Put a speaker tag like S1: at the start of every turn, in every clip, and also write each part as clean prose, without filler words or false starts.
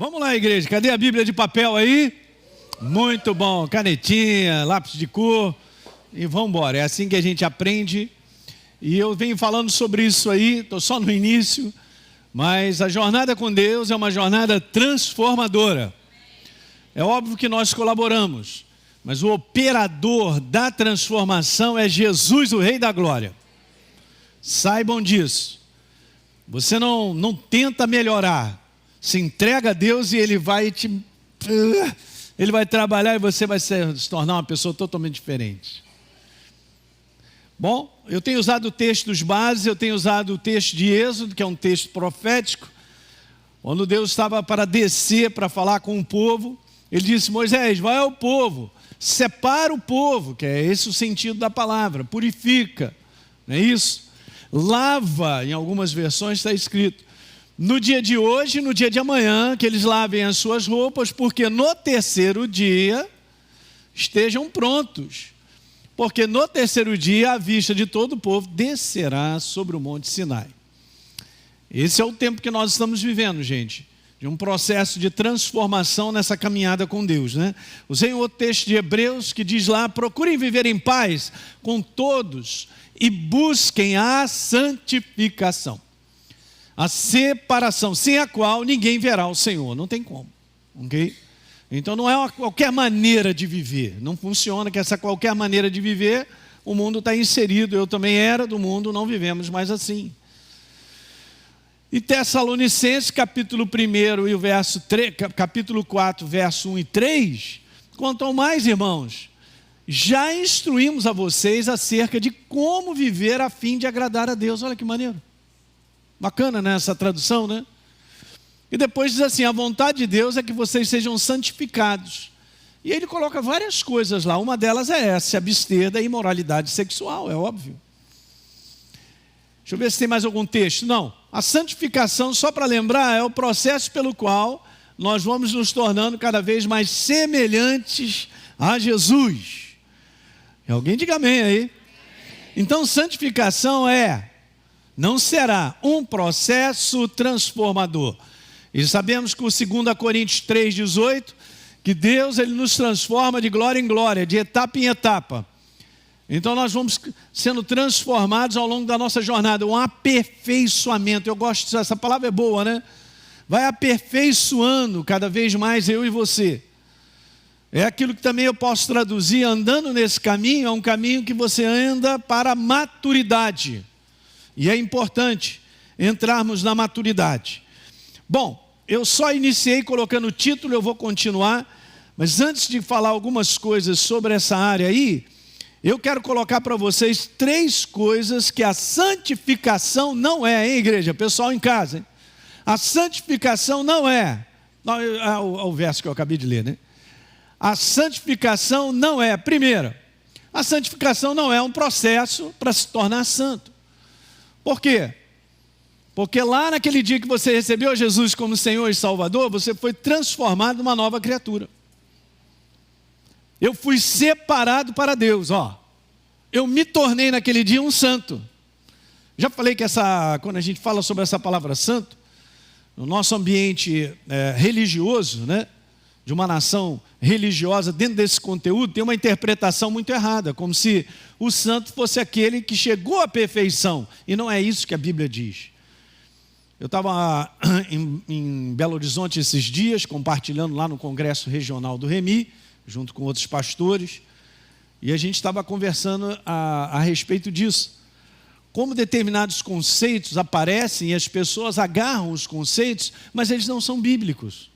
S1: Vamos lá, igreja. Cadê a Bíblia de papel aí? Muito bom. Canetinha, lápis de cor. E vamos embora. É assim que a gente aprende. E eu venho falando sobre isso aí. Estou só no início. Mas a jornada com Deus é uma jornada transformadora. É óbvio que nós colaboramos. Mas o operador da transformação é Jesus, o Rei da Glória. Saibam disso. Você não tenta melhorar. Se entrega a Deus e Ele vai trabalhar e você vai se tornar uma pessoa totalmente diferente. Bom, eu tenho usado o texto dos bases, eu tenho usado o texto de Êxodo, que é um texto profético, quando Deus estava para descer, para falar com o povo. Ele disse: Moisés, vai ao povo, separa o povo, que é esse o sentido da palavra, purifica, não é isso? Lava, em algumas versões está escrito, no dia de hoje e no dia de amanhã, que eles lavem as suas roupas, porque no terceiro dia estejam prontos. Porque no terceiro dia, a vista de todo o povo descerá sobre o Monte Sinai. Esse é o tempo que nós estamos vivendo, gente, de um processo de transformação nessa caminhada com Deus, né? Usei um outro texto de Hebreus que diz lá: procurem viver em paz com todos e busquem a santificação. A separação, sem a qual ninguém verá o Senhor. Não tem como, ok? Então não é uma qualquer maneira de viver. Não funciona que essa qualquer maneira de viver, o mundo está inserido. Eu também era do mundo, não vivemos mais assim. E Tessalonicenses, capítulo 1 e o verso 3, capítulo 4, verso 1 e 3, quanto mais, irmãos, já instruímos a vocês acerca de como viver a fim de agradar a Deus. Olha que maneiro. Bacana, né, essa tradução, né? E depois diz assim: a vontade de Deus é que vocês sejam santificados. E ele coloca várias coisas lá. Uma delas é essa: se abster da imoralidade sexual, é óbvio. Deixa eu ver se tem mais algum texto. Não. A santificação, só para lembrar, é o processo pelo qual nós vamos nos tornando cada vez mais semelhantes a Jesus. E alguém diga amém aí. Então, santificação não será um processo transformador. E sabemos que o 2 Coríntios 3,18, que Deus ele nos transforma de glória em glória, de etapa em etapa. Então nós vamos sendo transformados ao longo da nossa jornada, um aperfeiçoamento. Eu gosto disso, essa palavra é boa, né? Vai aperfeiçoando cada vez mais eu e você. É aquilo que também eu posso traduzir: andando nesse caminho, é um caminho que você anda para a maturidade. E é importante entrarmos na maturidade. Bom, eu só iniciei colocando o título, eu vou continuar, mas antes de falar algumas coisas sobre essa área aí, eu quero colocar para vocês 3 coisas que a santificação não é, hein, igreja? Pessoal em casa, hein? A santificação não é. O verso que eu acabei de ler, né? A santificação não é. Primeiro, a santificação não é um processo para se tornar santo. Por quê? Porque lá naquele dia que você recebeu Jesus como Senhor e Salvador, você foi transformado numa nova criatura. Eu fui separado para Deus, ó. Eu me tornei naquele dia um santo. Já falei que quando a gente fala sobre essa palavra santo, no nosso ambiente religioso, né, de uma nação religiosa, dentro desse conteúdo, tem uma interpretação muito errada, como se o santo fosse aquele que chegou à perfeição, e não é isso que a Bíblia diz. Eu estava em Belo Horizonte esses dias, compartilhando lá no Congresso Regional do Remi, junto com outros pastores, e a gente estava conversando a respeito disso. Como determinados conceitos aparecem e as pessoas agarram os conceitos, mas eles não são bíblicos.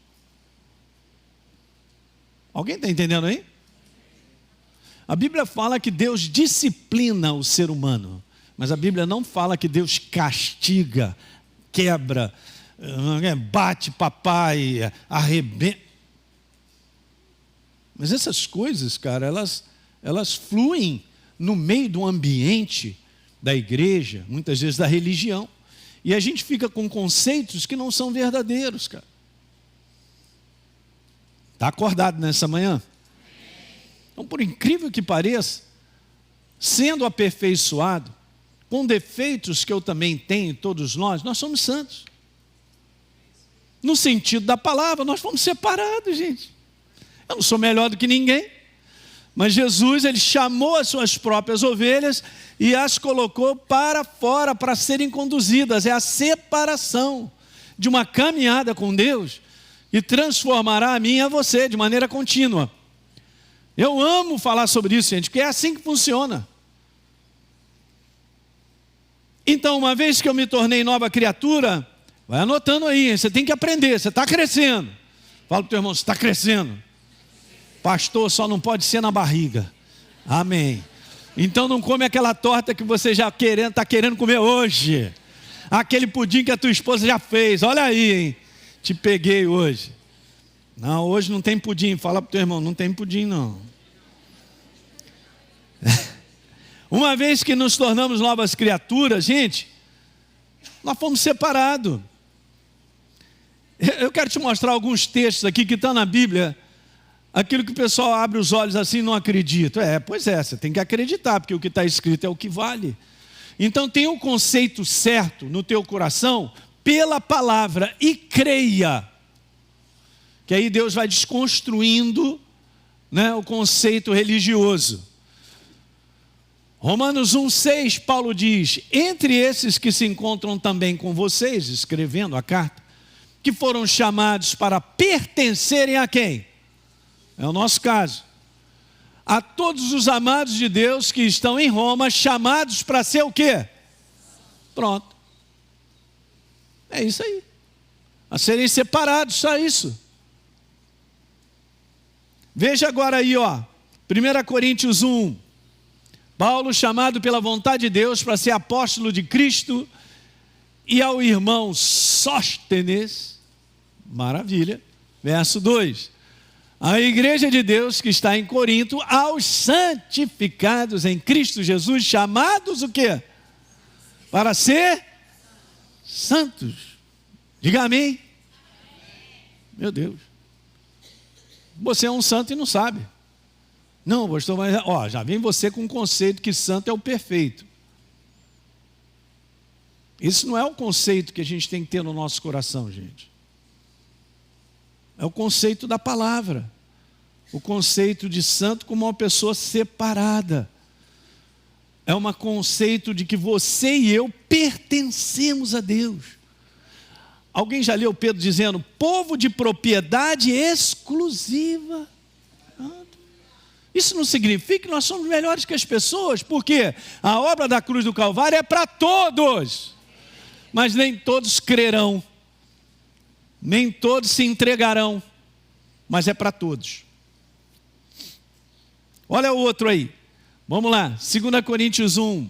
S1: Alguém está entendendo aí? A Bíblia fala que Deus disciplina o ser humano, mas a Bíblia não fala que Deus castiga, quebra, bate papai, arrebenta. Mas essas coisas, cara, elas fluem no meio do ambiente da igreja, muitas vezes da religião, e a gente fica com conceitos que não são verdadeiros, cara. Está acordado nessa manhã? Então, por incrível que pareça, sendo aperfeiçoado, com defeitos que eu também tenho, todos nós somos santos. No sentido da palavra, nós fomos separados, gente. Eu não sou melhor do que ninguém. Mas Jesus, ele chamou as suas próprias ovelhas e as colocou para fora para serem conduzidas. É a separação de uma caminhada com Deus e transformará a mim e a você de maneira contínua. Eu amo falar sobre isso, gente, porque é assim que funciona. Então, uma vez que eu me tornei nova criatura, vai anotando aí, hein? Você tem que aprender, você está crescendo. Fala para o teu irmão, você está crescendo. Pastor, só não pode ser na barriga. Amém. Então não come aquela torta que você já está querendo comer hoje. Aquele pudim que a tua esposa já fez. Olha aí, hein? Te peguei hoje. Não, hoje não tem pudim. Fala para o teu irmão, não tem pudim não. Uma vez que nos tornamos novas criaturas, gente, nós fomos separados. Eu quero te mostrar alguns textos aqui que estão na Bíblia. Aquilo que o pessoal abre os olhos assim e não acredita. Pois é, você tem que acreditar, porque o que está escrito é o que vale. Então tem um conceito certo no teu coração pela palavra e creia. Que aí Deus vai desconstruindo, né, o conceito religioso. Romanos 1,6, Paulo diz: entre esses que se encontram também com vocês, escrevendo a carta, que foram chamados para pertencerem a quem? É o nosso caso. A todos os amados de Deus que estão em Roma, chamados para ser o quê? Pronto. É isso aí. A serem separados, só isso. Veja agora aí, 1 Coríntios 1. Paulo, chamado pela vontade de Deus para ser apóstolo de Cristo, e ao irmão Sóstenes, maravilha, verso 2. A igreja de Deus que está em Corinto, aos santificados em Cristo Jesus, chamados o quê? Para ser santos. Diga amém. Meu Deus. Você é um santo e não sabe. Não, pastor, mas já vem você com o conceito que santo é o perfeito. Isso não é o conceito que a gente tem que ter no nosso coração, gente. É o conceito da palavra. O conceito de santo como uma pessoa separada. É um conceito de que você e eu pertencemos a Deus. Alguém já leu Pedro dizendo, povo de propriedade exclusiva. Isso não significa que nós somos melhores que as pessoas, porque a obra da cruz do Calvário é para todos. Mas nem todos crerão. Nem todos se entregarão. Mas é para todos. Olha o outro aí. Vamos lá. 2 Coríntios 1.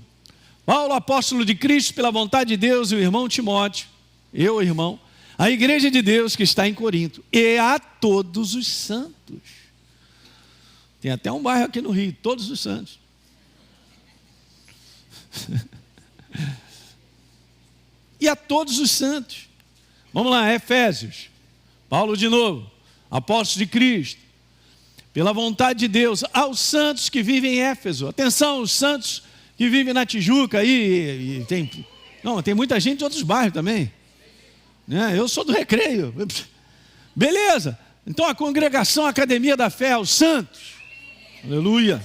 S1: Paulo, apóstolo de Cristo, pela vontade de Deus, e o irmão Timóteo, eu, irmão, a igreja de Deus que está em Corinto, e a todos os santos. Tem até um bairro aqui no Rio, todos os santos. E a todos os santos. Vamos lá, Efésios. Paulo de novo, apóstolo de Cristo, pela vontade de Deus, aos santos que vivem em Éfeso. Atenção, os santos que vivem na Tijuca aí, tem muita gente de outros bairros também. Né? Eu sou do Recreio. Beleza. Então a congregação, a Academia da Fé, os santos. Aleluia.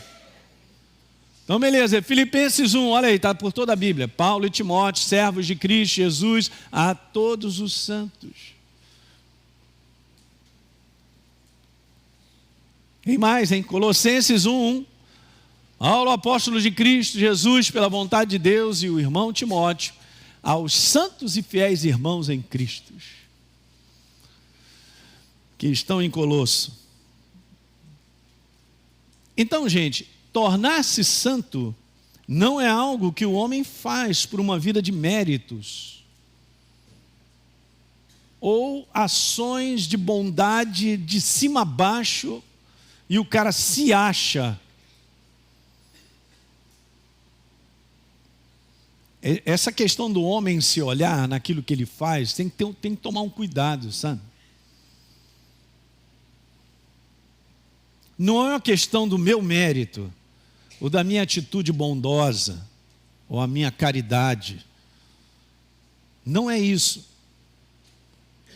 S1: Então beleza, Filipenses 1, olha aí, está por toda a Bíblia. Paulo e Timóteo, servos de Cristo Jesus, a todos os santos. Tem mais, hein? Colossenses 1. Paulo, apóstolo de Cristo Jesus, pela vontade de Deus, e o irmão Timóteo, aos santos e fiéis irmãos em Cristo, que estão em Colosso. Então, gente, tornar-se santo não é algo que o homem faz por uma vida de méritos ou ações de bondade de cima a baixo e o cara se acha. Essa questão do homem se olhar naquilo que ele faz, tem que tomar um cuidado, sabe? Não é uma questão do meu mérito, ou da minha atitude bondosa, ou a minha caridade. Não é isso.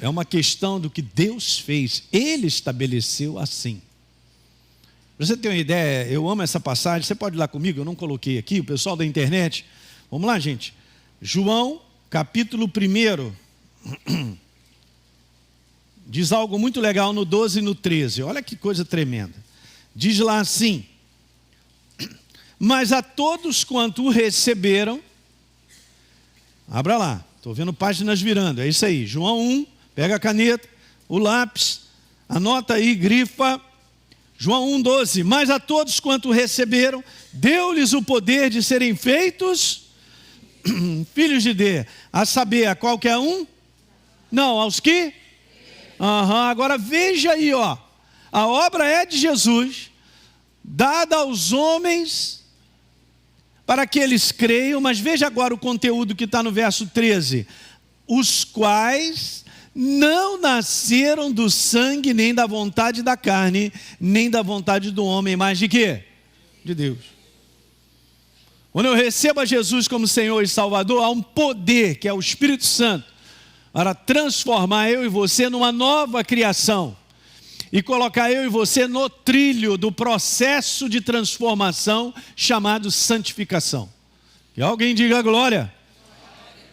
S1: É uma questão do que Deus fez. Ele estabeleceu assim. Pra você ter uma ideia, eu amo essa passagem. Você pode ir lá comigo, eu não coloquei aqui, o pessoal da internet. Vamos lá, gente. João, capítulo 1. Diz algo muito legal no 12 e no 13. Olha que coisa tremenda. Diz lá assim: mas a todos quanto o receberam, abra lá, estou vendo páginas virando, é isso aí, João 1, pega a caneta, o lápis, anota aí, grifa, João 1,12, mas a todos quanto o receberam, deu-lhes o poder de serem feitos filhos de Deus, a saber, a qualquer um? Não, aos que? Agora veja aí, ó, a obra é de Jesus, dada aos homens, para que eles creiam, mas veja agora o conteúdo que está no verso 13, os quais não nasceram do sangue, nem da vontade da carne, nem da vontade do homem, mas de quê? De Deus. Quando eu recebo a Jesus como Senhor e Salvador, há um poder, que é o Espírito Santo, para transformar eu e você numa nova criação, e colocar eu e você no trilho do processo de transformação chamado santificação. E alguém diga glória.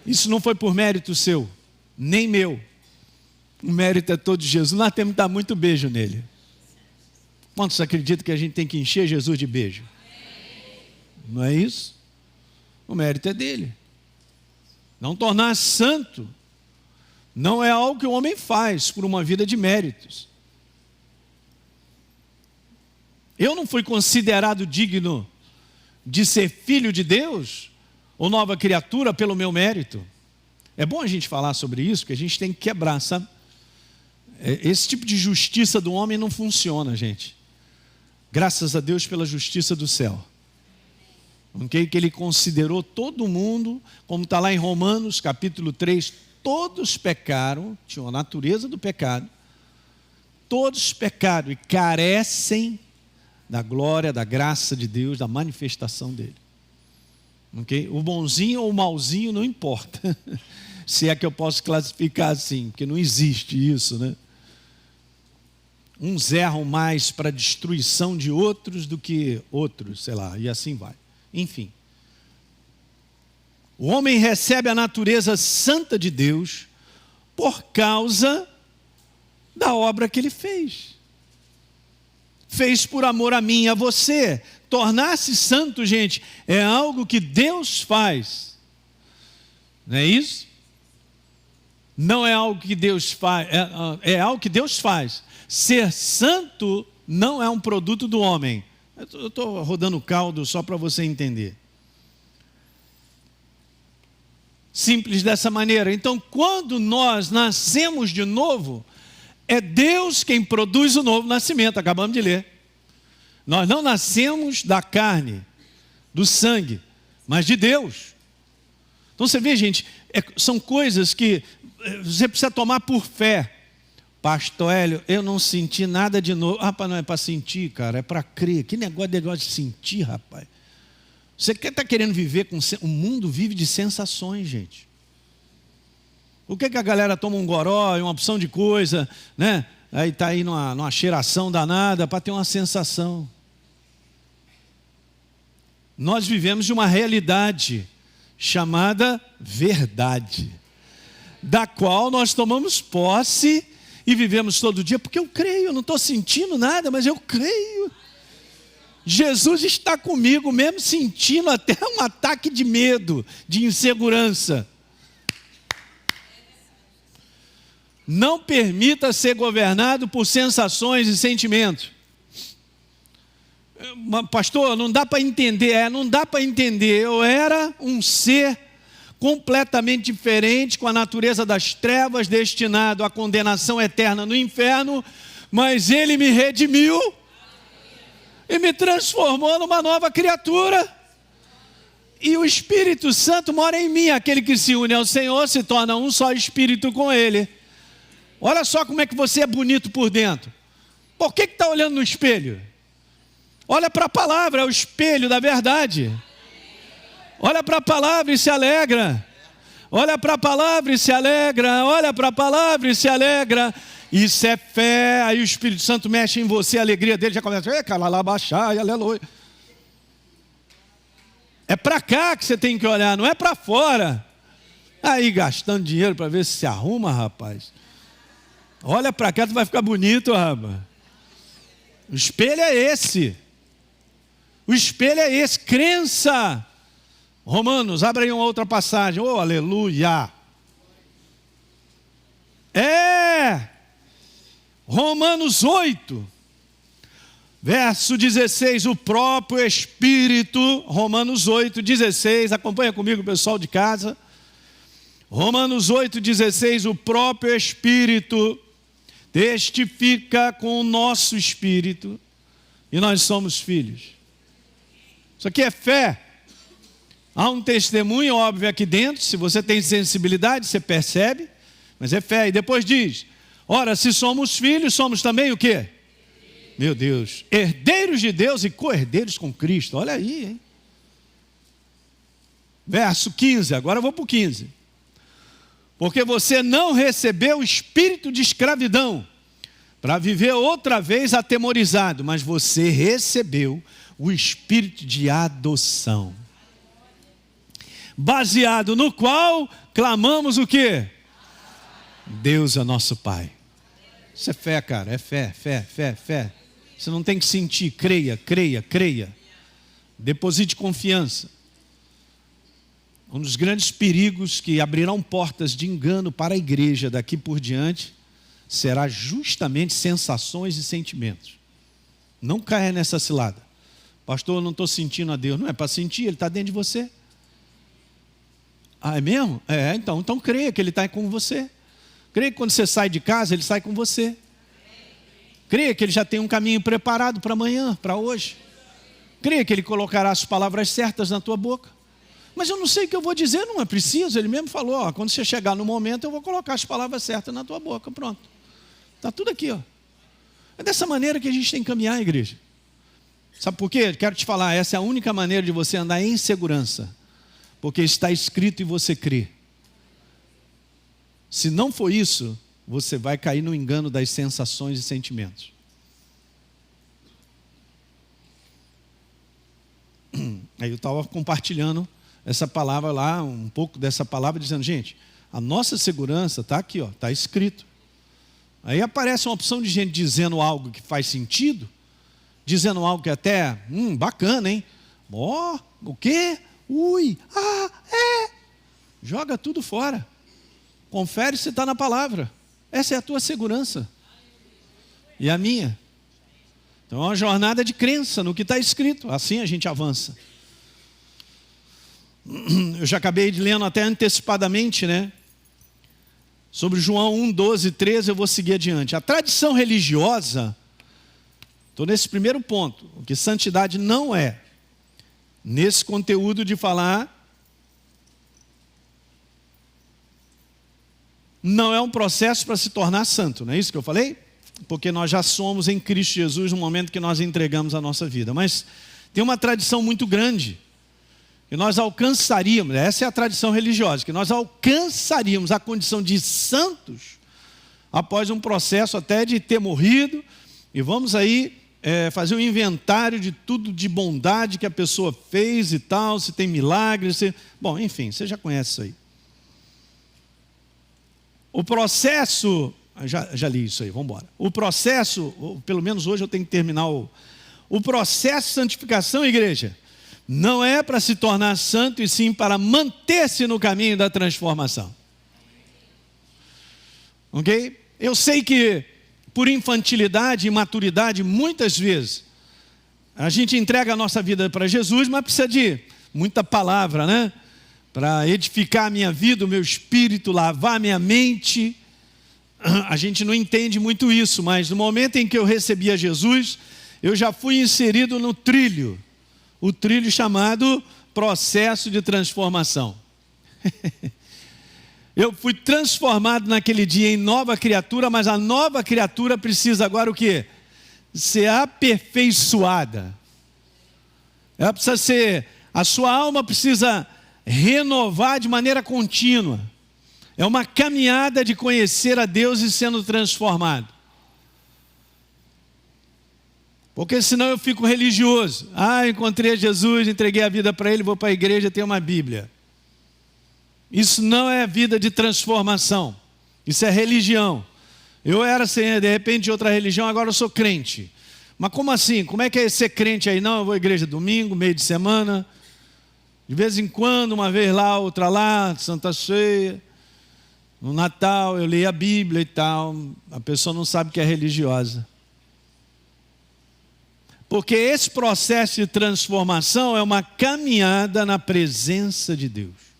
S1: Isso não foi por mérito seu, nem meu. O mérito é todo de Jesus. Nós temos que dar muito beijo nele. Quantos acreditam que a gente tem que encher Jesus de beijo? Não é isso? O mérito é dele. Não tornar santo não é algo que o homem faz por uma vida de méritos. Eu não fui considerado digno de ser filho de Deus ou nova criatura pelo meu mérito. É bom a gente falar sobre isso, porque a gente tem que quebrar, sabe? Esse tipo de justiça do homem não funciona, gente. Graças a Deus pela justiça do céu. Okay? Que ele considerou todo mundo, como está lá em Romanos capítulo 3, todos pecaram, tinham a natureza do pecado, todos pecaram e carecem da glória, da graça de Deus, da manifestação dele. Okay? O bonzinho ou o malzinho não importa, se é que eu posso classificar assim, porque não existe isso, né? Uns erram mais para a destruição de outros do que outros, sei lá, e assim vai. Enfim. O homem recebe a natureza santa de Deus por causa da obra que ele fez. Fez por amor a mim e a você. Tornar-se santo, gente, é algo que Deus faz. Não é isso? Não é algo que Deus faz, é algo que Deus faz. Ser santo não é um produto do homem. Eu estou rodando caldo só para você entender. Simples dessa maneira. Então, quando nós nascemos de novo, é Deus quem produz o novo nascimento, acabamos de ler. Nós não nascemos da carne, do sangue, mas de Deus. Então você vê, gente, são coisas que você precisa tomar por fé. Pastor Hélio, eu não senti nada de novo. Rapaz, não é para sentir, cara, é para crer. Que negócio de sentir, rapaz? Você está querendo viver com... O mundo vive de sensações, gente. Por que a galera toma um goró e uma opção de coisa, né? Aí está aí numa cheiração danada para ter uma sensação. Nós vivemos de uma realidade chamada verdade, da qual nós tomamos posse e vivemos todo dia, porque eu creio, eu não estou sentindo nada, mas eu creio. Jesus está comigo, mesmo sentindo até um ataque de medo, de insegurança. Não permita ser governado por sensações e sentimentos. Pastor, não dá para entender. Não dá para entender. Eu era um ser completamente diferente, com a natureza das trevas, destinado à condenação eterna no inferno, mas Ele me redimiu e me transformou numa nova criatura. E o Espírito Santo mora em mim. Aquele que se une ao Senhor se torna um só espírito com Ele. Olha só como é que você é bonito por dentro. Por que está olhando no espelho? Olha para a palavra, é o espelho da verdade. Olha para a palavra e se alegra. Olha para a palavra e se alegra. Olha para a palavra e se alegra. Isso é fé. Aí o Espírito Santo mexe em você, a alegria dele já começa. Aleluia. É para cá que você tem que olhar, não é para fora. Aí gastando dinheiro para ver se arruma, rapaz. Olha para cá, tu vai ficar bonito, rapaz. O espelho é esse. O espelho é esse. Crença. Romanos, abre aí uma outra passagem. Oh, aleluia. Romanos 8. Verso 16, o próprio Espírito. Romanos 8, 16. Acompanha comigo, pessoal de casa. Romanos 8, 16. O próprio Espírito testifica com o nosso espírito e nós somos filhos. Isso aqui é fé. Há um testemunho óbvio aqui dentro. Se você tem sensibilidade, você percebe. Mas é fé. E depois diz: ora, se somos filhos, somos também o quê? Meu Deus, herdeiros de Deus e co-herdeiros com Cristo. Olha aí, hein? Verso 15, agora eu vou para o 15. Porque você não recebeu o espírito de escravidão para viver outra vez atemorizado, mas você recebeu o espírito de adoção, baseado no qual clamamos o quê? Deus é nosso Pai. Isso é fé, cara, é fé. Você não tem que sentir, creia. Deposite confiança. Um dos grandes perigos que abrirão portas de engano para a igreja daqui por diante será justamente sensações e sentimentos. Não caia nessa cilada. Pastor, eu não estou sentindo a Deus. Não é para sentir, Ele está dentro de você. Ah, é mesmo? Então creia que Ele está com você. Creia que quando você sai de casa, Ele sai com você. Creia que Ele já tem um caminho preparado para amanhã, para hoje. Creia que Ele colocará as palavras certas na tua boca. Mas eu não sei o que eu vou dizer, não é preciso. Ele mesmo falou, quando você chegar no momento, eu vou colocar as palavras certas na tua boca, pronto. Está tudo aqui, É dessa maneira que a gente tem que caminhar a igreja. Sabe por quê? Quero te falar, essa é a única maneira de você andar em segurança. Porque está escrito e você crê. Se não for isso, você vai cair no engano das sensações e sentimentos. Aí eu estava compartilhando essa palavra lá, um pouco dessa palavra, dizendo, gente, a nossa segurança está aqui, está escrito. Aí aparece uma opção de gente dizendo algo que faz sentido, dizendo algo que até, bacana, hein? O quê? Joga tudo fora. Confere se está na palavra. Essa é a tua segurança. E a minha. Então é uma jornada de crença no que está escrito. Assim a gente avança. Eu já acabei de lendo até antecipadamente, sobre João 1, 12, 13, eu vou seguir adiante. A tradição religiosa, estou nesse primeiro ponto, o que santidade não é. Nesse conteúdo de falar, não é um processo para se tornar santo, não é isso que eu falei? Porque nós já somos em Cristo Jesus no momento que nós entregamos a nossa vida. Mas tem uma tradição muito grande, que nós alcançaríamos, essa é a tradição religiosa, que nós alcançaríamos a condição de santos após um processo até de ter morrido, e vamos aí fazer um inventário de tudo de bondade que a pessoa fez e tal, se tem milagres, bom, enfim, você já conhece isso aí. O processo, já li isso aí, vamos embora. O processo, pelo menos hoje eu tenho que terminar o processo de santificação, igreja, não é para se tornar santo, e sim para manter-se no caminho da transformação. Ok? Eu sei que por infantilidade e imaturidade, muitas vezes, a gente entrega a nossa vida para Jesus, mas precisa de muita palavra, para edificar a minha vida, o meu espírito, lavar a minha mente. A gente não entende muito isso, mas no momento em que eu recebi a Jesus, eu já fui inserido no trilho. O trilho chamado processo de transformação. Eu fui transformado naquele dia em nova criatura, mas a nova criatura precisa agora o quê? Ser aperfeiçoada. Ela precisa ser, a sua alma precisa renovar de maneira contínua. É uma caminhada de conhecer a Deus e sendo transformado. Porque senão eu fico religioso. Encontrei Jesus, entreguei a vida para Ele, vou para a igreja, tenho uma Bíblia. Isso não é vida de transformação. Isso é religião. Eu era, de repente, de outra religião, agora eu sou crente. Mas como assim? Como é que é ser crente aí? Não, eu vou à igreja domingo, meio de semana. De vez em quando, uma vez lá, outra lá, Santa Ceia. No Natal, eu leio a Bíblia e tal. A pessoa não sabe que é religiosa. Porque esse processo de transformação é uma caminhada na presença de Deus.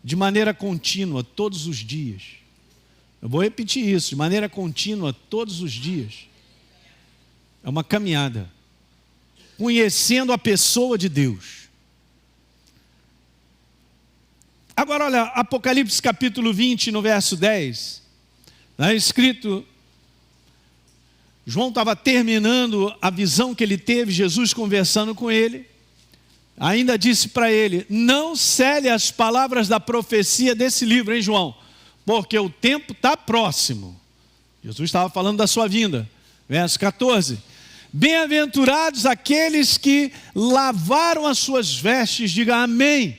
S1: De maneira contínua, todos os dias. Eu vou repetir isso, de maneira contínua, todos os dias. É uma caminhada. Conhecendo a pessoa de Deus. Agora olha, Apocalipse capítulo 20, no verso 10. Está escrito, João estava terminando a visão que ele teve, Jesus conversando com ele. Ainda disse para ele, não cele as palavras da profecia desse livro, hein, João? Porque o tempo está próximo. Jesus estava falando da sua vinda. Verso 14. Bem-aventurados aqueles que lavaram as suas vestes, diga amém.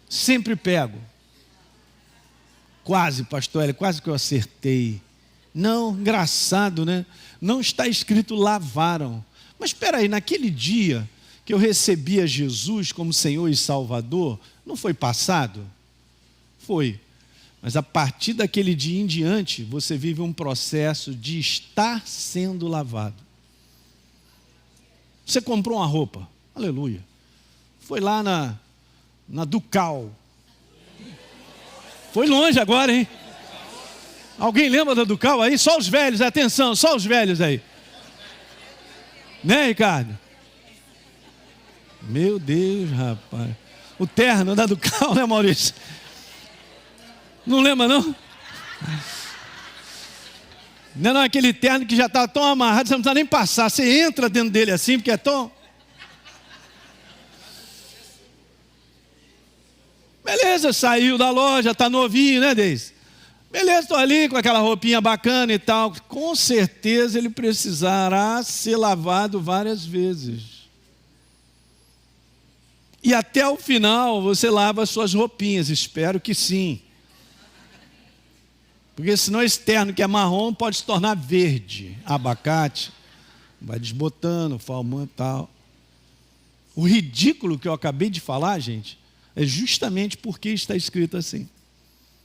S1: Sempre pego. Quase, pastor Hélio, quase que eu acertei. Não, engraçado, né? Não está escrito lavaram. Mas espera aí, naquele dia que eu recebi a Jesus como Senhor e Salvador, não foi passado? Foi. Mas a partir daquele dia em diante, você vive um processo de estar sendo lavado. Você comprou uma roupa, aleluia. Foi lá na Ducal. Foi longe agora, hein? Alguém lembra da Ducal aí? Só os velhos, atenção, só os velhos aí. Né, Ricardo? Meu Deus, rapaz. O terno da Ducal, né, Maurício? Não lembra, não? Não é aquele terno que já está tão amarrado, você não precisa nem passar. Você entra dentro dele assim, porque é tão... Beleza, saiu da loja, está novinho, né, Deise? Beleza, estou ali com aquela roupinha bacana e tal. Com certeza ele precisará ser lavado várias vezes. E até o final você lava as suas roupinhas, espero que sim. Porque senão esse terno que é marrom pode se tornar verde, abacate, vai desbotando, formando e tal. O ridículo que eu acabei de falar, gente, é justamente porque está escrito assim.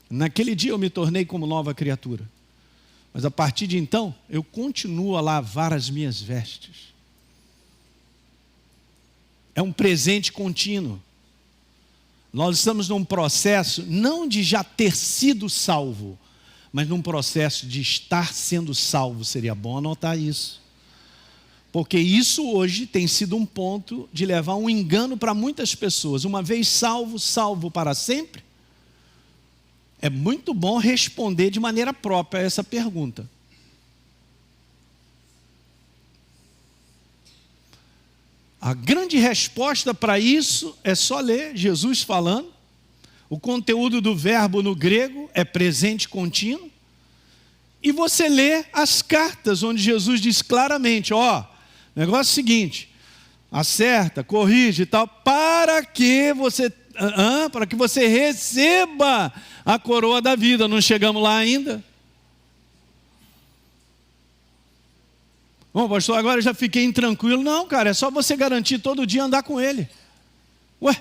S1: Naquele dia eu me tornei como nova criatura. Mas a partir de então, eu continuo a lavar as minhas vestes. É um presente contínuo. Nós estamos num processo, não de já ter sido salvo, mas num processo de estar sendo salvo. Seria bom anotar isso. Porque isso hoje tem sido um ponto de levar um engano para muitas pessoas. Uma vez salvo, salvo para sempre? É muito bom responder de maneira própria a essa pergunta. A grande resposta para isso é só ler Jesus falando. O conteúdo do verbo no grego é presente contínuo. E você lê as cartas onde Jesus diz claramente, o negócio é o seguinte, acerta, corrige e tal, para que você receba a coroa da vida. Não chegamos lá ainda? Bom, pastor, agora eu já fiquei intranquilo. Não, cara, é só você garantir todo dia andar com ele. Ué,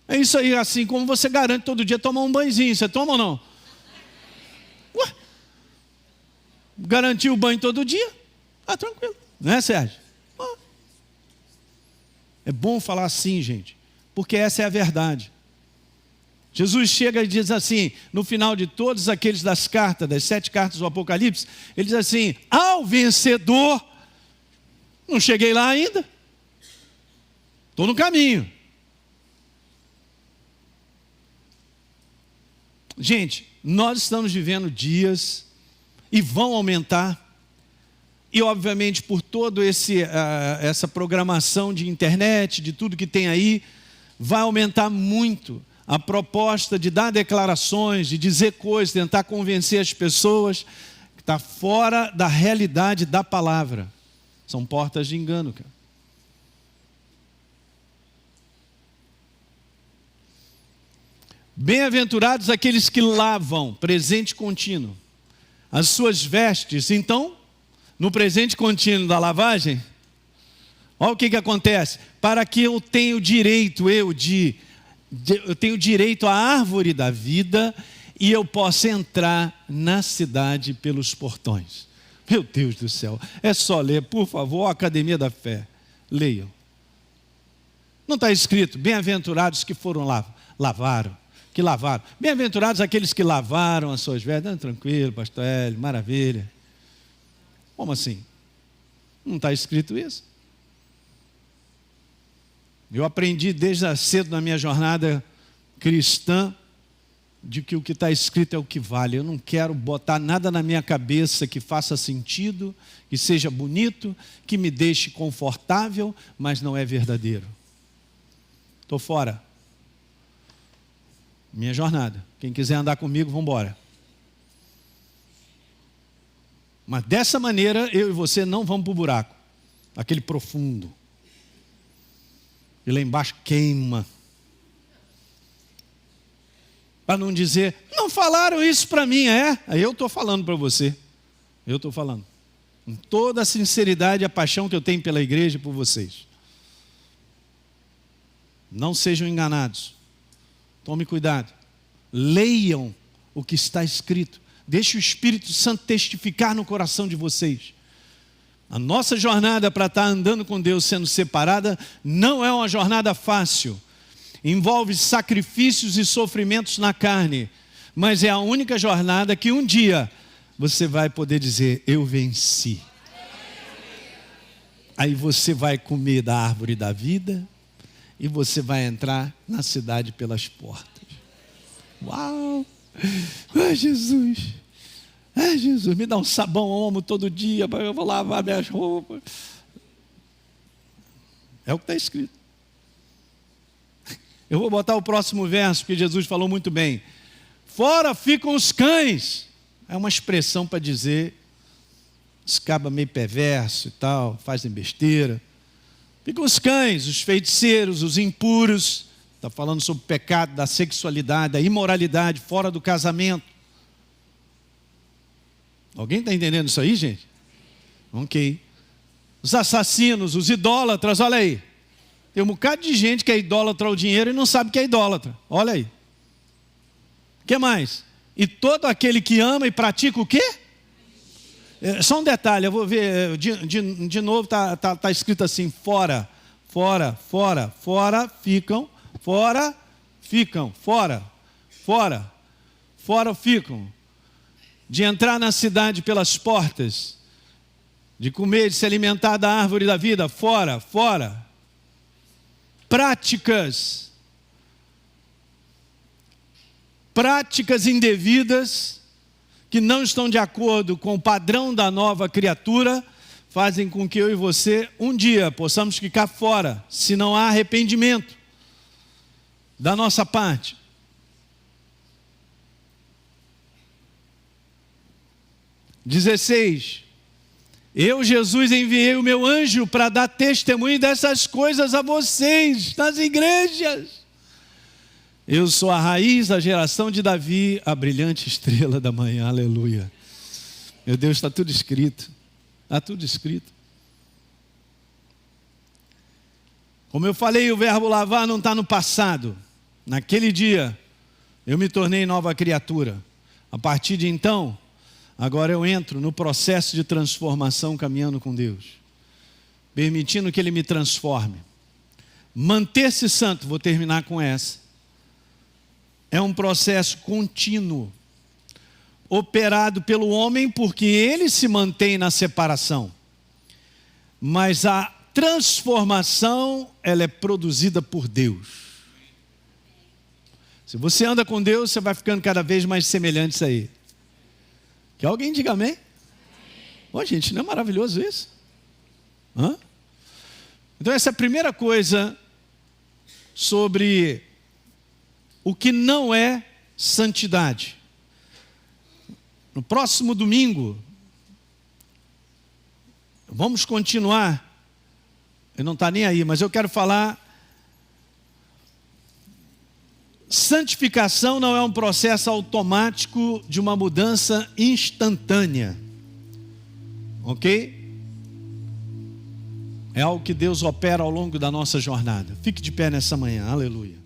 S1: é isso aí, assim como você garante todo dia tomar um banhozinho. Você toma ou não? Ué, garantir o banho todo dia? Tranquilo. Não é, Sérgio? É bom falar assim, gente, porque essa é a verdade. Jesus chega e diz assim, no final de todos aqueles das 7 cartas do Apocalipse, ele diz assim, ao vencedor, não cheguei lá ainda, estou no caminho. Gente, nós estamos vivendo dias, e vão aumentar, E obviamente por toda essa programação de internet, de tudo que tem aí, vai aumentar muito a proposta de dar declarações, de dizer coisas, tentar convencer as pessoas que está fora da realidade da palavra. São portas de engano, cara. Bem-aventurados aqueles que lavam, presente contínuo, as suas vestes. Então, no presente contínuo da lavagem, olha o que acontece. Para que eu tenha direito, eu tenho direito à árvore da vida e eu possa entrar na cidade pelos portões. Meu Deus do céu, é só ler, por favor, a Academia da Fé. Leiam. Não está escrito, bem-aventurados que foram lavaram. Bem-aventurados aqueles que lavaram as suas vestes. Tranquilo, pastor Hélio, maravilha. Como assim? Não está escrito isso? Eu aprendi desde cedo na minha jornada cristã de que o que está escrito é o que vale. Eu não quero botar nada na minha cabeça que faça sentido, que seja bonito, que me deixe confortável, mas não é verdadeiro. Estou fora. Minha jornada. Quem quiser andar comigo, vamos embora. Mas dessa maneira, eu e você não vamos para o buraco. Aquele profundo. E lá embaixo queima. Para não dizer, não falaram isso para mim, Aí eu estou falando para você. Eu estou falando. Com toda a sinceridade e a paixão que eu tenho pela igreja e por vocês. Não sejam enganados. Tome cuidado. Leiam o que está escrito. Deixe o Espírito Santo testificar no coração de vocês. A nossa jornada para estar andando com Deus sendo separada não é uma jornada fácil. Envolve sacrifícios e sofrimentos na carne. Mas é a única jornada que um dia você vai poder dizer, eu venci. Aí você vai comer da árvore da vida e você vai entrar na cidade pelas portas. Uau! Ai, Jesus! Ai, Jesus, me dá um sabão homo todo dia, eu vou lavar minhas roupas. É o que está escrito. Eu vou botar o próximo verso, porque Jesus falou muito bem. Fora ficam os cães. É uma expressão para dizer, escaba meio perverso e tal, fazem besteira. Ficam os cães, os feiticeiros, os impuros. Está falando sobre o pecado da sexualidade, da imoralidade, fora do casamento. Alguém está entendendo isso aí, gente? Ok. Os assassinos, os idólatras, olha aí. Tem um bocado de gente que é idólatra ao dinheiro e não sabe que é idólatra. Olha aí. O que mais? E todo aquele que ama e pratica o quê? Só um detalhe, eu vou ver, de novo está escrito assim, fora, ficam. De entrar na cidade pelas portas, de comer, de se alimentar da árvore da vida, fora. Práticas indevidas, que não estão de acordo com o padrão da nova criatura, fazem com que eu e você, um dia, possamos ficar fora, se não há arrependimento da nossa parte. (16) Eu, Jesus, enviei o meu anjo para dar testemunho dessas coisas a vocês, nas igrejas. Eu sou a raiz da geração de Davi, a brilhante estrela da manhã, aleluia. Meu Deus, está tudo escrito. Está tudo escrito. Como eu falei, o verbo lavar não está no passado. Naquele dia, eu me tornei nova criatura. A partir de então, agora eu entro no processo de transformação caminhando com Deus. Permitindo que Ele me transforme. Manter-se santo, vou terminar com essa. É um processo contínuo. Operado pelo homem, porque ele se mantém na separação. Mas a transformação, ela é produzida por Deus. Se você anda com Deus, você vai ficando cada vez mais semelhante a Ele. Que alguém diga amém? Ô, gente, não é maravilhoso isso? Hã? Então essa é a primeira coisa sobre o que não é santidade. No próximo domingo, vamos continuar. Ele não está nem aí, mas eu quero falar. Santificação não é um processo automático de uma mudança instantânea. Ok? É algo que Deus opera ao longo da nossa jornada. Fique de pé nessa manhã, aleluia.